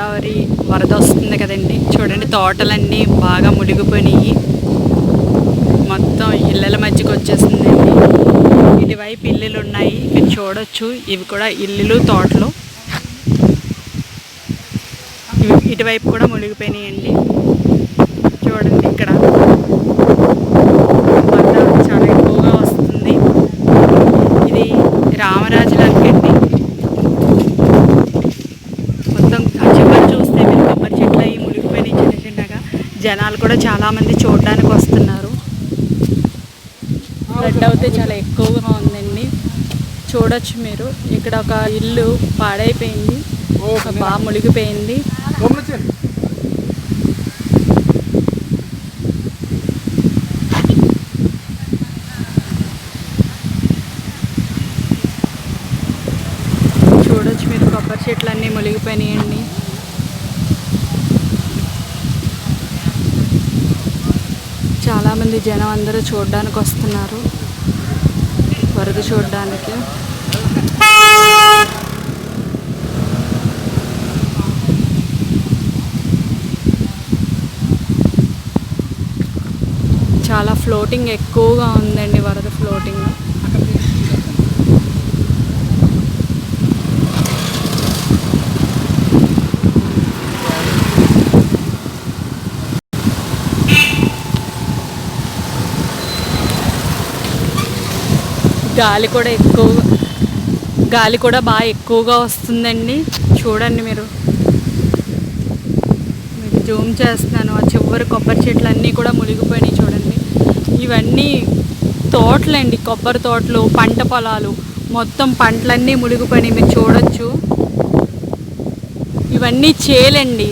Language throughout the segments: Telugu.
గోదావరి వరద వస్తుంది కదండి. చూడండి తోటలన్నీ బాగా మునిగిపోయినాయి, మొత్తం ఇళ్ళల మధ్యకి వచ్చేసిందండి. ఇటువైపు ఇల్లులు ఉన్నాయి, మీరు చూడొచ్చు. ఇవి కూడా ఇల్లులు, తోటలు. ఇటువైపు కూడా మునిగిపోయినాయండి. చూడండి ఇక్కడ వరద చాలా ఎక్కువగా వస్తుంది. ఇది రామరాజు లంకండి. మొత్తం చివరి చూస్తే మీరు కొబ్బరి చెట్లు అవి మునిగిపోయినాయి చిన్న చిన్నగా. జనాలు కూడా చాలామంది చూడడానికి వస్తున్నారు. ఫ్లడ్ అయితే చాలా ఎక్కువగా ఉందండి. చూడొచ్చు మీరు. ఇక్కడ ఒక ఇల్లు పాడైపోయింది, బాగా మునిగిపోయింది. చూడొచ్చు మీరు, కొబ్బరి చెట్లు అన్నీ మునిగిపోయినాయండి. చాలామంది జనం అందరూ చూడడానికి వస్తున్నారు, వరద చూడడానికి. చాలా ఫ్లోటింగ్ ఎక్కువగా ఉందండి, వరద ఫ్లోటింగ్. గాలి కూడా బాగా ఎక్కువగా వస్తుందండి. చూడండి మీరు, మీకు జూమ్ చేస్తున్నాను. ఆ చివరి కొబ్బరి చెట్లు అన్నీ కూడా మునిగిపోయినాయి. చూడండి, ఇవన్నీ తోటలండి, కొబ్బరి తోటలు, పంట పొలాలు. మొత్తం పంటలన్నీ మునిగిపోయినాయి, మీరు చూడొచ్చు. ఇవన్నీ చేలండి,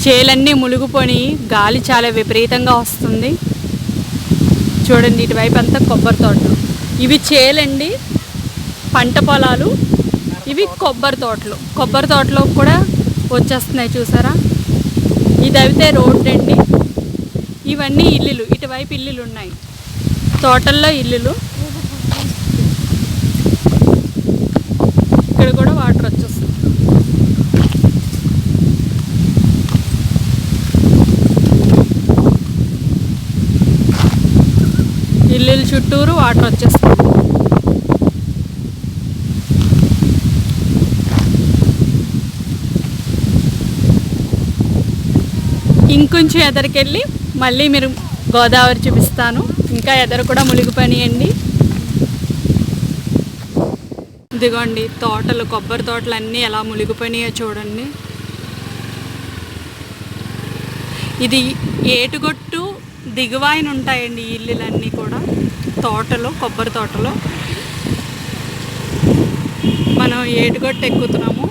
చేలన్నీ మునిగిపోయి గాలి చాలా విపరీతంగా వస్తుంది. చూడండి, ఇటువైపు అంతా కొబ్బరి తోటలు. ఇవి చేలండి, పంట పొలాలు. ఇవి కొబ్బరి తోటలు. కొబ్బరి తోటలో కూడా వచ్చేస్తున్నాయి, చూసారా. ఇది అయితే రోడ్డు అండి. ఇవన్నీ ఇల్లులు, ఇటువైపు ఇల్లులు ఉన్నాయి, తోటల్లో ఇల్లులు. ఇక్కడ కూడా వాటర్ వచ్చేస్తుంది. ఇల్లులు చుట్టూరు వాటర్ వచ్చేస్తుంది. ఇంకొంచెం ఎదరికెళ్ళి మళ్ళీ మీరు గోదావరి చూపిస్తాను. ఇంకా ఎదరు కూడా మునిగిపోయినాయండి. ఇదిగోండి తోటలు, కొబ్బరి తోటలు అన్నీ ఎలా మునిగిపోయినాయో చూడండి. ఇది ఏటుగొట్టు దిగువాయిన ఉంటాయండి ఈ ఇల్లులన్నీ కూడా, తోటలు, కొబ్బరి తోటలు. మనం ఏటుగొట్టు ఎక్కుతున్నాము.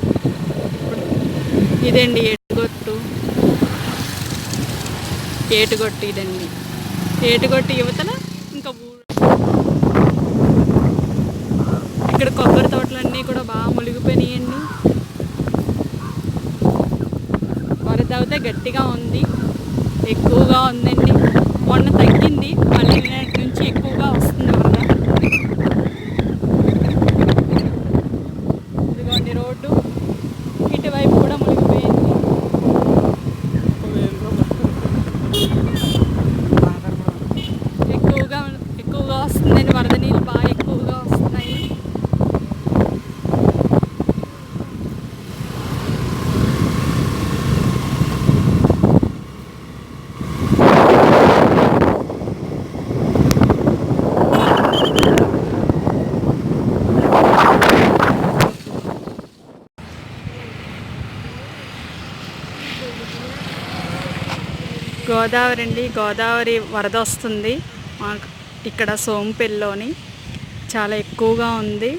ఇదండి ఏటుగొట్టు ఇదండి. ఏటుగొట్టు యువతల ఇంకా ఇక్కడ కొబ్బరి తోటలన్నీ కూడా బాగా మునిగిపోయినాయండి. వరద అయితే గట్టిగా ఉంది, ఎక్కువగా ఉందండి. మొన్న తగ్గింది, మళ్ళీ నిన్నటి నుంచి ఎక్కువగా వస్తుంది వరద. ఇదిగోండి రోడ్డు, ఇటువైపు కూడా మునిగిపోయింది. ఎక్కువగా వస్తుందండి, వరద నీళ్ళు బాగా ఎక్కువగా వస్తున్నాయి. గోదావరి అండి, గోదావరి వరద వస్తుంది ఇక్కడ సోంపేల్లోని. చాలా ఎక్కువగా ఉంది.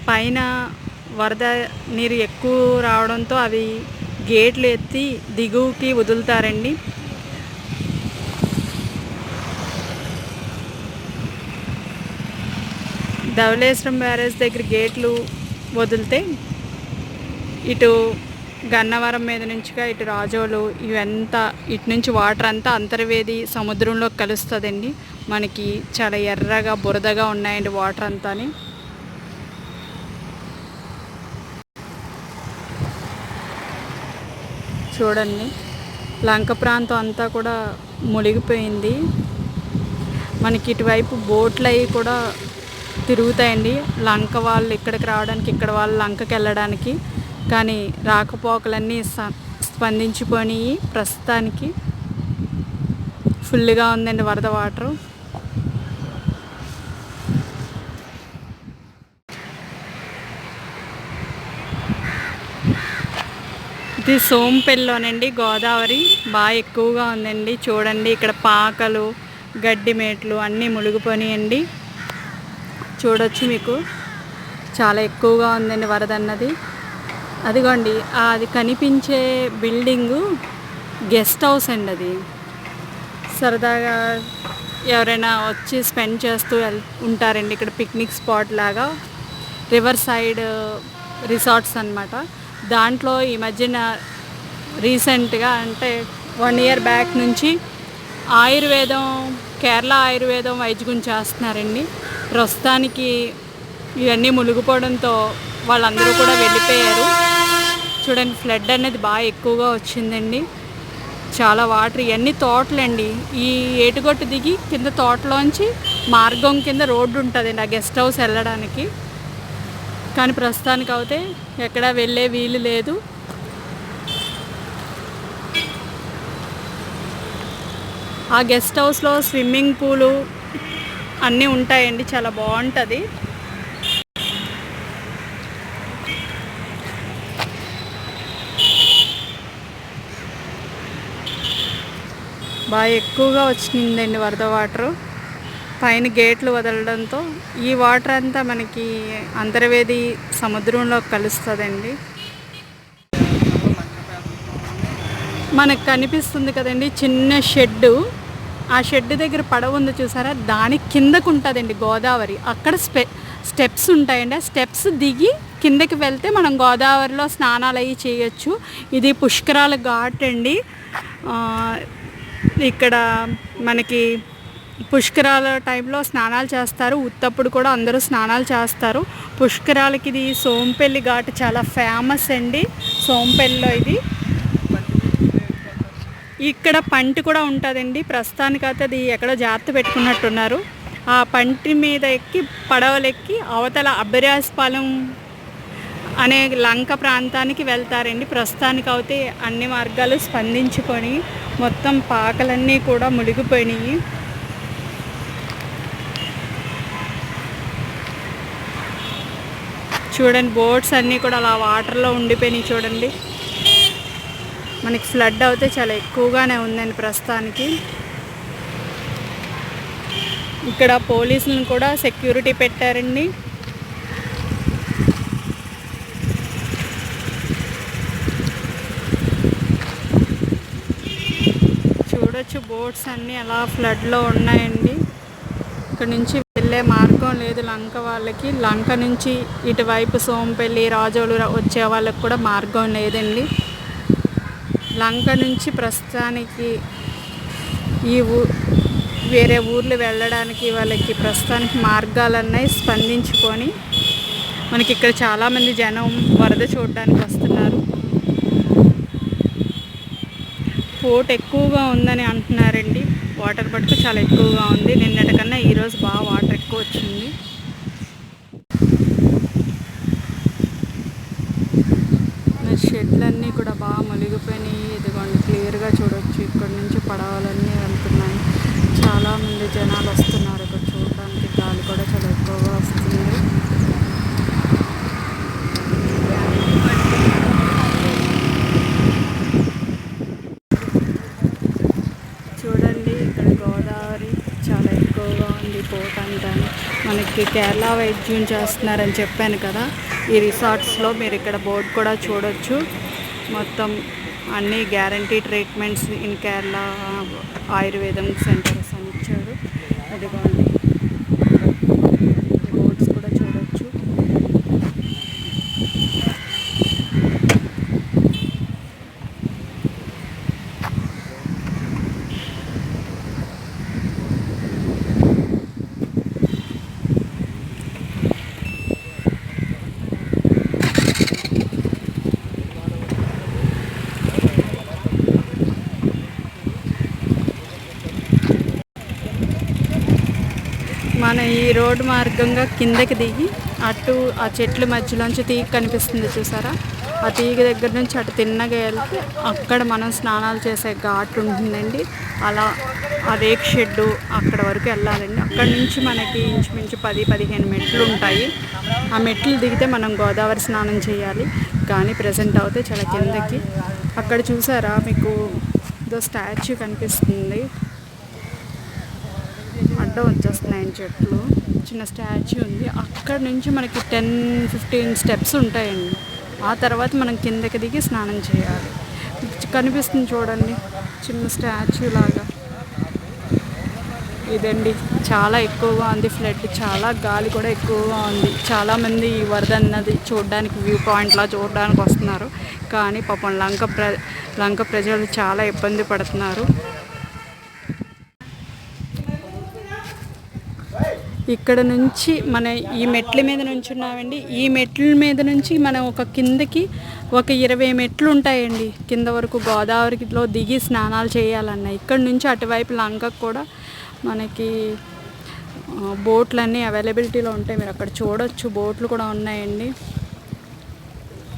పైన వరద నీరు ఎక్కువ రావడంతో అవి గేట్లు ఎత్తి దిగువకి వదులుతారండి. ధవళేశ్వరం బ్యారేజ్ దగ్గర గేట్లు వదిలితే ఇటు గన్నవరం మీద నుంచిగా ఇటు రాజోలు ఇవంతా ఇటు నుంచి వాటర్ అంతా అంతర్వేది సముద్రంలో కలుస్తుందండి. మనకి చాలా ఎర్రగా బురదగా ఉన్నాయండి వాటర్ అంతాని. చూడండి, లంక ప్రాంతం అంతా కూడా మునిగిపోయింది. మనకి ఇటువైపు బోట్లు అవి కూడా తిరుగుతాయండి, లంక వాళ్ళు ఇక్కడికి రావడానికి, ఇక్కడ వాళ్ళు లంకకి వెళ్ళడానికి. కానీ రాకపోకలన్నీ స్పందించిపోయి ప్రస్తుతానికి ఫుల్గా ఉందండి వరద వాటరు. ఇది సోంపల్లిలోనండి గోదావరి బాగా ఎక్కువగా ఉందండి. చూడండి, ఇక్కడ పాకలు, గడ్డి మేట్లు అన్నీ మునిగిపోయినాయండి. చూడొచ్చు, మీకు చాలా ఎక్కువగా ఉందండి వరద అన్నది. అదిగోండి, అది కనిపించే బిల్డింగు గెస్ట్ హౌస్ అండి. అది సరదాగా ఎవరైనా వచ్చి స్పెండ్ చేస్తూ ఉంటారండి. ఇక్కడ పిక్నిక్ స్పాట్ లాగా రివర్ సైడ్ రిసార్ట్స్ అన్నమాట. దాంట్లో ఈ మధ్యన రీసెంట్గా అంటే 1 year బ్యాక్ నుంచి ఆయుర్వేదం, కేరళ ఆయుర్వేదం వైద్యం చేస్తున్నారండి. ప్రస్తుతానికి ఇవన్నీ మునిగిపోవడంతో వాళ్ళందరూ కూడా వెళ్ళిపోయారు. చూడండి, ఫ్లడ్ అనేది బాగా ఎక్కువగా వచ్చిందండి. చాలా వాటర్, ఇవన్నీ తోటలండి. ఈ ఏటుగొట్టు దిగి కింద తోటలోంచి మార్గం కింద రోడ్డు ఉంటుందండి ఆ గెస్ట్ హౌస్ వెళ్ళడానికి. కానీ ప్రస్తుతానికి అయితే ఎక్కడా వెళ్ళే వీలు లేదు. ఆ గెస్ట్ హౌస్లో స్విమ్మింగ్ పూలు అన్నీ ఉంటాయండి, చాలా బాగుంటుంది. బాగా ఎక్కువగా వచ్చిందండి వరద వాటరు. పైన గేట్లు వదలడంతో ఈ వాటర్ అంతా మనకి అంతర్వేది సముద్రంలో కలుస్తుందండి. మనకు కనిపిస్తుంది కదండి చిన్న షెడ్డు. ఆ షెడ్ దగ్గర పడవ ఉంది చూసారా, దాని కిందకు ఉంటుందండి గోదావరి. అక్కడ స్టెప్స్ ఉంటాయండి. ఆ స్టెప్స్ దిగి కిందకి వెళ్తే మనం గోదావరిలో స్నానాలు అవి చేయొచ్చు. ఇది పుష్కరాల ఘాట్ అండి. ఇక్కడ మనకి పుష్కరాల టైంలో స్నానాలు చేస్తారు. ఉత్తప్పుడు కూడా అందరూ స్నానాలు చేస్తారు. పుష్కరాలకి ఇది సోంపల్లి ఘాట్ చాలా ఫేమస్ అండి. సోంపల్లిలో ఇది ఇక్కడ పంటి కూడా ఉంటుందండి. ప్రస్తుతానికైతే అది ఎక్కడో జాగ్రత్త పెట్టుకున్నట్టున్నారు. ఆ పంటి మీద ఎక్కి పడవలెక్కి అవతల అబ్బిరాజపాలెం అనే లంక ప్రాంతానికి వెళ్తారండి. ప్రస్తుతానికి అయితే అన్ని మార్గాలు స్పందించుకొని మొత్తం పాకలన్నీ కూడా మునిగిపోయినాయి. చూడండి, బోట్స్ అన్నీ కూడా అలా వాటర్లో ఉండిపోయినాయి. చూడండి, మనకి ఫ్లడ్ అయితే చాలా ఎక్కువగానే ఉందండి ప్రస్తుతానికి. ఇక్కడ పోలీసులను కూడా సెక్యూరిటీ పెట్టారండి. చూడొచ్చు, బోట్స్ అన్నీ అలా ఫ్లడ్లో ఉన్నాయండి. ఇక్కడ నుంచి వెళ్ళే మార్గం లేదు లంక వాళ్ళకి. లంక నుంచి ఇటువైపు సోంపల్లి, రాజోలు వచ్చే వాళ్ళకి కూడా మార్గం లేదండి. లంక నుంచి ప్రస్తుతానికి ఈ వేరే ఊర్లు వెళ్ళడానికి వాళ్ళకి ప్రస్తుతానికి మార్గాలన్నీ స్పందించుకొని మనకి ఇక్కడ చాలామంది జనం వరద చూడడానికి వస్తున్నారు. పోట్ ఎక్కువగా ఉందని అంటున్నారండి. వాటర్ పట్టుకు చాలా ఎక్కువగా ఉంది. నిన్నటికన్నా ఈరోజు బాగా వాటర్ ఎక్కువ వచ్చింది. షెడ్లన్నీ కూడా బాగా మునిగిపోయినాయి. ఇదిగోండి, క్లియర్గా చూడవచ్చు. ఇక్కడ నుంచి పడవలన్నీ వెళ్తున్నాయి. చాలామంది జనాలు వస్తున్నారు ఇక్కడ చూడడానికి. గాలి కూడా చాలా ఎక్కువగా వస్తుంది. చూడండి, ఇక్కడ గోదావరి చాలా ఎక్కువగా ఉంది. పోట్ అంతా మనకి కేరళ వైద్యం చేస్తున్నారని చెప్పాను కదా. ఈ రిసార్ట్స్లో మీరు ఇక్కడ బోర్డు కూడా చూడొచ్చు. మొత్తం అన్నీ గ్యారంటీ ట్రీట్మెంట్స్ ఇన్ కేరళ ఆయుర్వేదం సెంటర్స్ అని ఇచ్చాడు. అదిగోండి, బోర్డ్స్ కూడా చూడొచ్చు. మన ఈ రోడ్డు మార్గంగా కిందకి దిగి అటు ఆ చెట్ల మధ్యలోంచి తీగ కనిపిస్తుంది చూసారా, ఆ తీగ దగ్గర నుంచి అటు తిన్నగా వెళ్తే అక్కడ మనం స్నానాలు చేసే ఘాట్ ఉంటుందండి. అలా ఆ రేక్ షెడ్డు అక్కడ వరకు వెళ్ళాలండి. అక్కడ నుంచి మనకి ఇంచుమించు 10-15 మెట్లు ఉంటాయి. ఆ మెట్లు దిగితే మనం గోదావరి స్నానం చేయాలి. కానీ ప్రజెంట్ అవుతే చాలా కిందకి. అక్కడ చూసారా మీకు ఏదో స్టాచ్యూ కనిపిస్తుంది, అడ్డం వచ్చేస్తున్నాయి చెట్లు, చిన్న స్టాచ్యూ ఉంది. అక్కడ నుంచి మనకి 10-15 స్టెప్స్ ఉంటాయండి. ఆ తర్వాత మనం కిందకి దిగి స్నానం చేయాలి. కనిపిస్తుంది చూడండి చిన్న స్టాచ్యూ లాగా. ఇదండి చాలా ఎక్కువగా ఉంది ఫ్లడ్, చాలా గాలి కూడా ఎక్కువగా ఉంది. చాలామంది ఈ వరద అన్నది చూడడానికి వ్యూ పాయింట్లా చూడడానికి వస్తున్నారు. కానీ పాపం లంక ప్రజలు చాలా ఇబ్బంది పడుతున్నారు. ఇక్కడ నుంచి మన ఈ మెట్ల మీద నుంచి ఉన్నామండి. ఈ మెట్ల మీద నుంచి మనం ఒక కిందకి ఒక 20 మెట్లు ఉంటాయండి కింద వరకు గోదావరిలో దిగి స్నానాలు చేయాలన్న. ఇక్కడ నుంచి అటువైపు లంకకు కూడా మనకి బోట్లన్నీ అవైలబిలిటీలో ఉంటాయి. మీరు అక్కడ చూడొచ్చు, బోట్లు కూడా ఉన్నాయండి.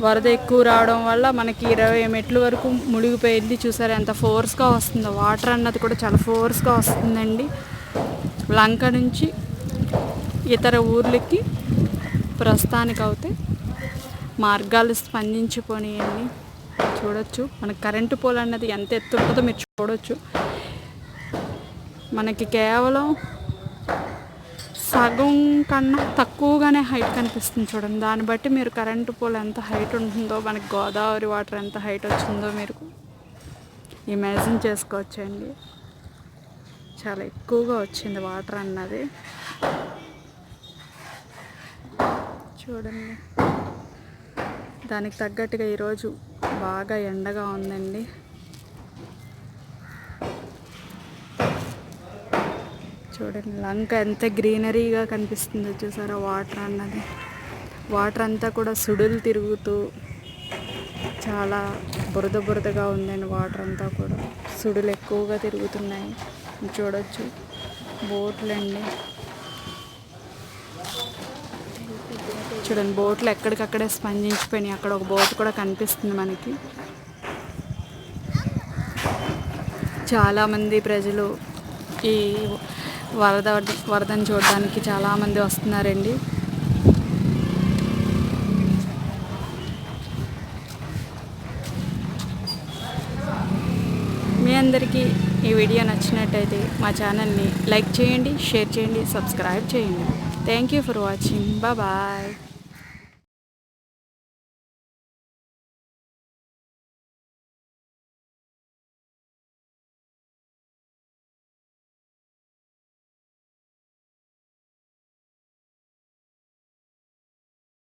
వరద ఎక్కువ రావడం వల్ల మనకి 20 మెట్ల వరకు మునిగిపోయింది. చూసారా ఎంత ఫోర్స్గా వస్తుందో, వాటర్ అన్నది కూడా చాలా ఫోర్స్గా వస్తుందండి. లంక నుంచి ఇతర ఊర్లకి ప్రస్తుతానికి అయితే మార్గాలు స్పందించిపోయాయండి. చూడొచ్చు మనకి కరెంటు పోల్ అన్నది ఎంత ఎత్తు ఉంటుందో మీరు చూడొచ్చు. మనకి కేవలం సగం కన్నా తక్కువగానే హైట్ కనిపిస్తుంది చూడండి. దాన్ని బట్టి మీరు కరెంటు పోల్ ఎంత హైట్ ఉంటుందో, మనకి గోదావరి వాటర్ ఎంత హైట్ వచ్చిందో మీరు ఇమాజిన్ చేసుకోవచ్చండి. చాలా ఎక్కువగా వచ్చింది వాటర్ అన్నది. చూడండి దానికి తగ్గట్టుగా ఈరోజు బాగా ఎండగా ఉందండి. చూడండి లంక ఎంత గ్రీనరీగా కనిపిస్తుందో చూసారా. వాటర్ అన్నది, వాటర్ అంతా కూడా సుడులు తిరుగుతూ చాలా బురదగా ఉందండి. వాటర్ అంతా కూడా సుడులు ఎక్కువగా తిరుగుతున్నాయి. చూడొచ్చు బోట్లు అండి. చూడండి బోట్లు ఎక్కడికక్కడే స్పందించిపోయినాయి. అక్కడ ఒక బోట్ కూడా కనిపిస్తుంది మనకి. చాలామంది ప్రజలు ఈ వరదని చూడడానికి చాలామంది వస్తున్నారండి. మీ అందరికీ ఈ వీడియో నచ్చినట్టయితే మా ఛానల్ని లైక్ చేయండి, షేర్ చేయండి, సబ్స్క్రైబ్ చేయండి. Thank you for watching. Bye.